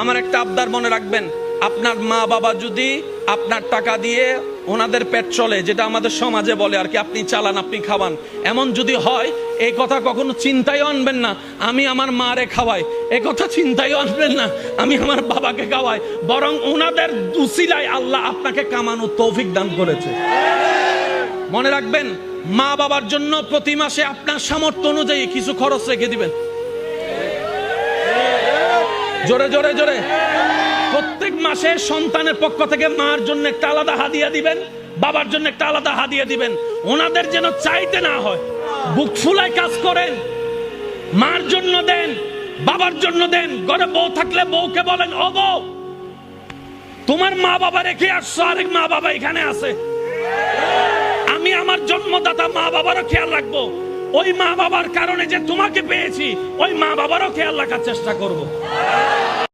আমার একটা আবদার মনে রাখবেন, আপনার মা বাবা যদি আপনার টাকা দিয়ে ওনাদের পেট চলে, যেটা আমাদের সমাজে বলে আর কি, আপনি চালান আপনি খাওয়ান, এমন যদি হয় এই কথা কখনো চিন্তায় আনবেন না আমি আমার মারে খাওয়াই, এই কথা চিন্তায় আনবেন না আমি আমার বাবাকে খাওয়াই, বরং ওনাদের উসিলায় আল্লাহ আপনাকে কামানোর তৌফিক দান করেছে। মনে রাখবেন, মা বাবার জন্য প্রতি মাসে আপনার সামর্থ্য অনুযায়ী কিছু খরচ রেখে দিবেন। জোরে জোরে জোরে প্রত্যেক মাসে সন্তানের পক্ষ থেকে মার জন্য একটা আলাদা হাদিয়া দিবেন, বাবার জন্য একটা আলাদা হাদিয়া দিবেন। ওনাদের যেন চাইতে না হয়, বুক ফুলায় কাজ করেন, মার জন্য দেন, বাবার জন্য দেন। ঘরে বউ থাকলে বউকে বলেন, ও বউ, তোমার মা বাবা রেখে আসছো, আরেক মা বাবা এখানে আছে, আমি আমার জন্মদাতা মা বাবারও খেয়াল রাখবো। ওই মা বাবার কারণে যে তোমাকে পেয়েছি, ওই মা বাবারও খেয়াল রাখার চেষ্টা করব।